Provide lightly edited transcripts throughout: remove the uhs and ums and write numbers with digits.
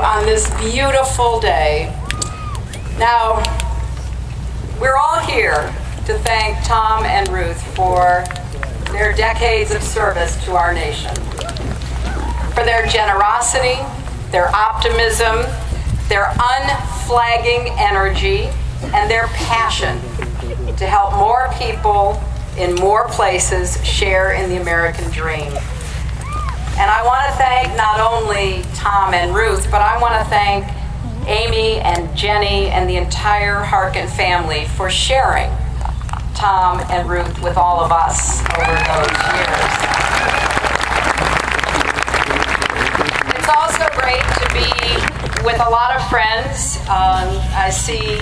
on this beautiful day. Now, we're all here to thank Tom and Ruth for their decades of service to our nation, for their generosity, their optimism, their unflagging energy, and their passion to help more people in more places share in the American dream. And I want to thank not only Tom and Ruth, but I want to thank Amy and Jenny and the entire Harkin family for sharing Tom and Ruth with all of us over those years. It's also great to be with a lot of friends. I see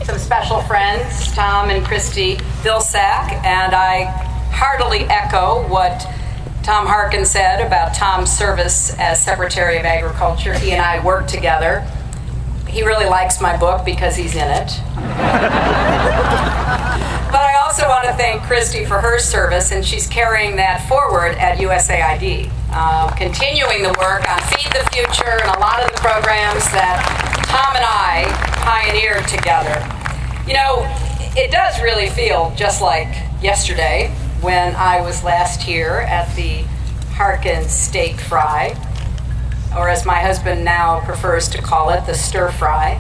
some special friends, Tom and Christy Vilsack, and I heartily echo what Tom Harkin said about Tom's service as Secretary of Agriculture. He and I worked together. He really likes my book because he's in it. But I also want to thank Christy for her service, and she's carrying that forward at USAID, continuing the work on Feed the Future and a lot of the programs that Tom and I pioneered together. You know, it does really feel just like yesterday when I was last here at the Harkin Steak Fry, or as my husband now prefers to call it, the stir fry.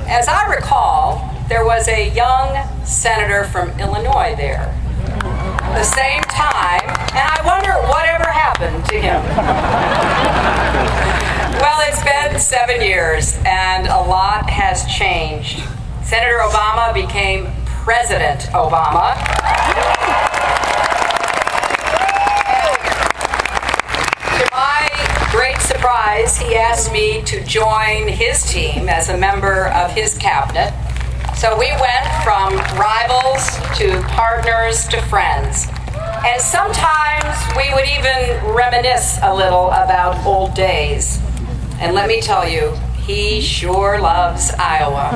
As I recall, there was a young senator from Illinois there the same time, and I wonder whatever happened to him. Well, it's been 7 years, and a lot has changed. Senator Obama became President Obama. To my great surprise, he asked me to join his team as a member of his cabinet. So we went from rivals to partners to friends. And sometimes we would even reminisce a little about old days. And let me tell you, he sure loves Iowa.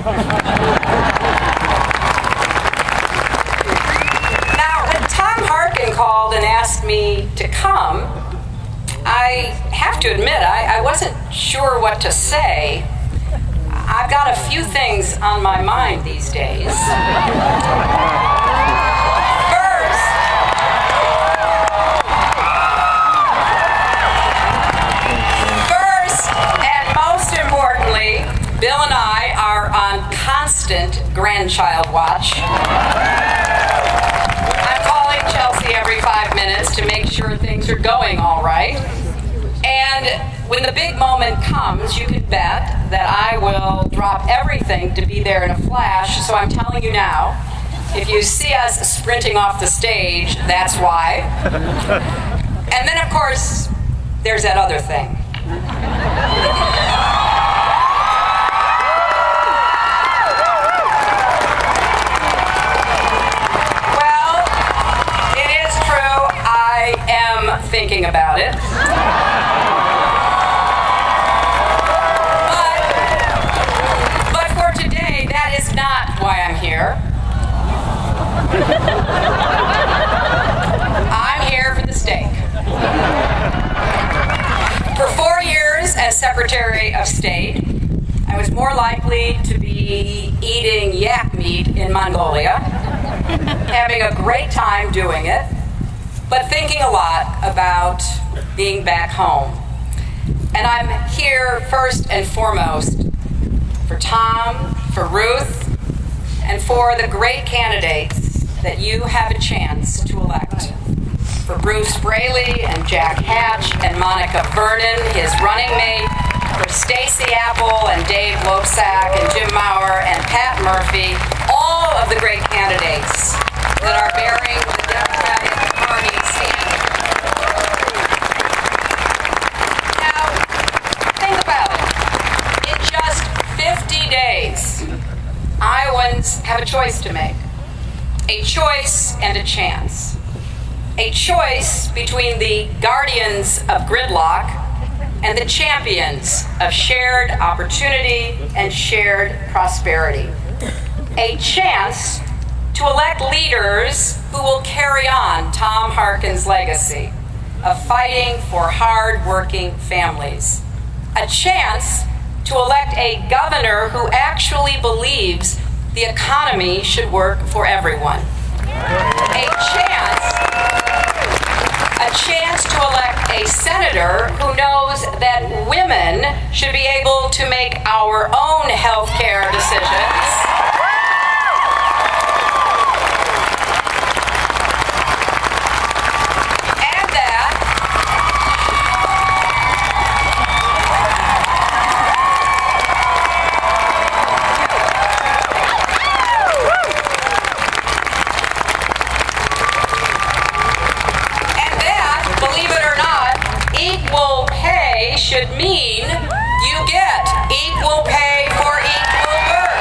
Now, when Tom Harkin called and asked me to come, I have to admit, I wasn't sure what to say. I've got a few things on my mind these days. Bill and I are on constant grandchild watch. I'm calling Chelsea every 5 minutes to make sure things are going all right. And when the big moment comes, you can bet that I will drop everything to be there in a flash. So I'm telling you now, if you see us sprinting off the stage, that's why. And then, of course, there's that other thing. Thinking about it. But for today, that is not why I'm here. I'm here for the steak. For 4 years as Secretary of State, I was more likely to be eating yak meat in Mongolia, having a great time doing it, but thinking a lot about being back home. And I'm here first and foremost for Tom, for Ruth, and for the great candidates that you have a chance to elect. For Bruce Braley and Jack Hatch and Monica Vernon, his running mate, for Stacey Apple and Dave Loebsack and Jim Maurer and Pat Murphy, all of the great candidates that are bearing the Democratic Party standard. Now, think about it. In just 50 days, Iowans have a choice to make. A choice and a chance. A choice between the guardians of gridlock and the champions of shared opportunity and shared prosperity. A chance to elect leaders who will carry on Tom Harkin's legacy of fighting for hard-working families. A chance to elect a governor who actually believes the economy should work for everyone. A chance to elect a senator who knows that women should be able to make our own health care decisions. Should mean you get equal pay for equal work.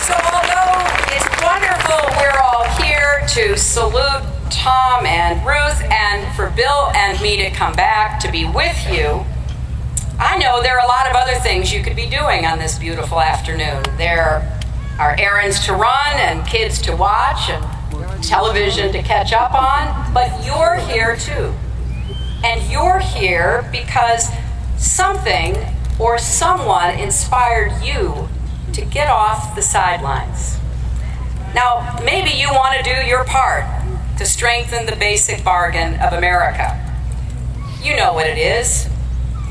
So although it's wonderful we're all here to salute Tom and Ruth and for Bill and me to come back to be with you, I know there are a lot of other things you could be doing on this beautiful afternoon. There are errands to run and kids to watch and television to catch up on, but you're here too. And you're here because something or someone inspired you to get off the sidelines. Now, maybe you want to do your part to strengthen the basic bargain of America. You know what it is.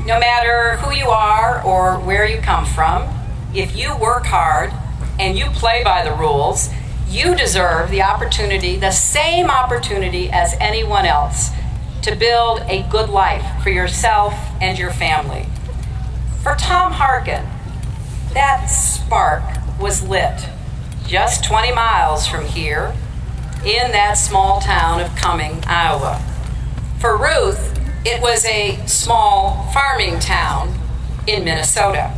No matter who you are or where you come from, if you work hard and you play by the rules, you deserve the opportunity, the same opportunity as anyone else, to build a good life for yourself and your family. For Tom Harkin, that spark was lit just 20 miles from here in that small town of Cumming, Iowa. For Ruth, it was a small farming town in Minnesota.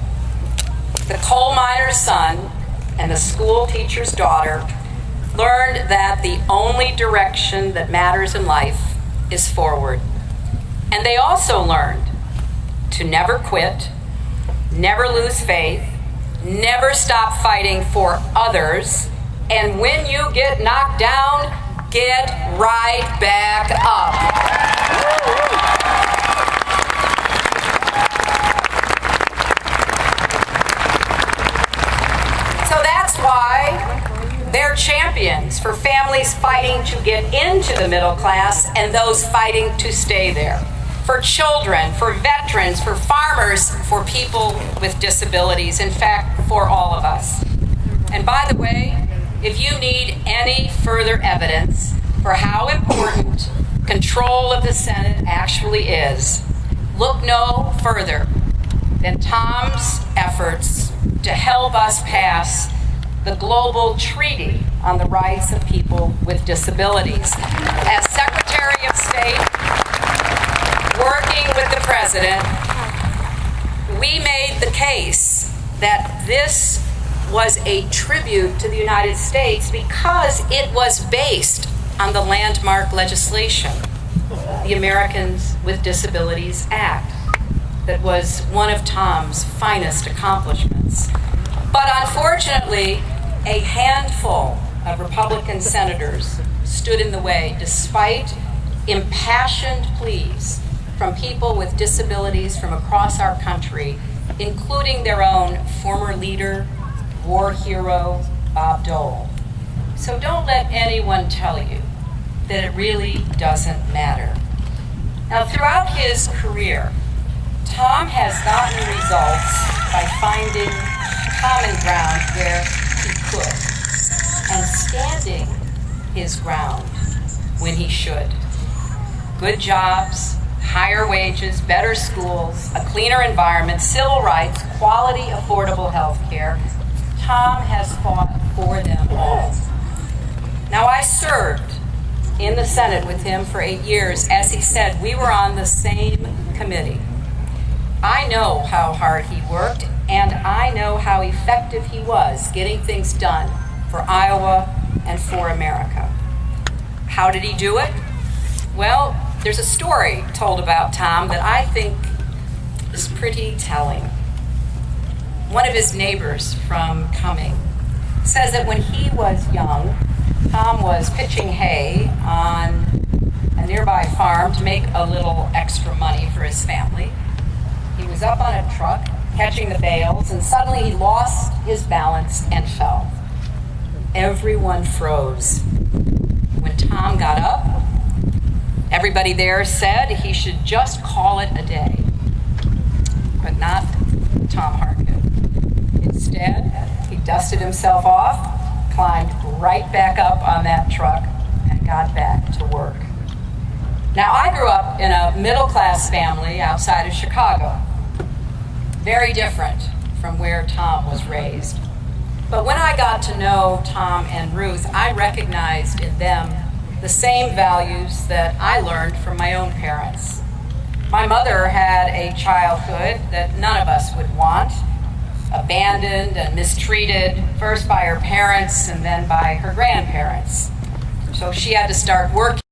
The coal miner's son and the school teacher's daughter learned that the only direction that matters in life is forward. And they also learned to never quit, never lose faith, never stop fighting for others, and when you get knocked down, get right back up. So that's why they're champions for families fighting to get into the middle class and those fighting to stay there. For children, for veterans, for farmers, for people with disabilities, in fact, for all of us. And by the way, if you need any further evidence for how important control of the Senate actually is, look no further than Tom's efforts to help us pass the Global Treaty on the Rights of People with Disabilities. As Secretary of State, working with the President, we made the case that this was a tribute to the United States because it was based on the landmark legislation, the Americans with Disabilities Act, that was one of Tom's finest accomplishments. But unfortunately, a handful of Republican senators stood in the way despite impassioned pleas from people with disabilities from across our country, including their own former leader, war hero, Bob Dole. So don't let anyone tell you that it really doesn't matter. Now, throughout his career, Tom has gotten results by finding common ground where he could and standing his ground when he should. Good jobs, higher wages, better schools, a cleaner environment, civil rights, quality, affordable health care. Tom has fought for them all. Now, I served in the Senate with him for 8 years. As he said, we were on the same committee. I know how hard he worked, and I know how effective he was getting things done for Iowa and for America. How did he do it? Well, there's a story told about Tom that I think is pretty telling. one of his neighbors from coming. Says that when he was young, Tom was pitching hay on a nearby farm to make a little extra money for his family. He was up on a truck catching the bales, and suddenly he lost his balance and fell. Everyone froze. When Tom got up, everybody there said he should just call it a day. But not Tom Hartgood. Instead, he dusted himself off, climbed right back up on that truck, and got back to work. Now, I grew up in a middle-class family outside of Chicago. Very different from where Tom was raised. But when I got to know Tom and Ruth, I recognized in them the same values that I learned from my own parents. My mother had a childhood that none of us would want, abandoned and mistreated, first by her parents and then by her grandparents. So she had to start working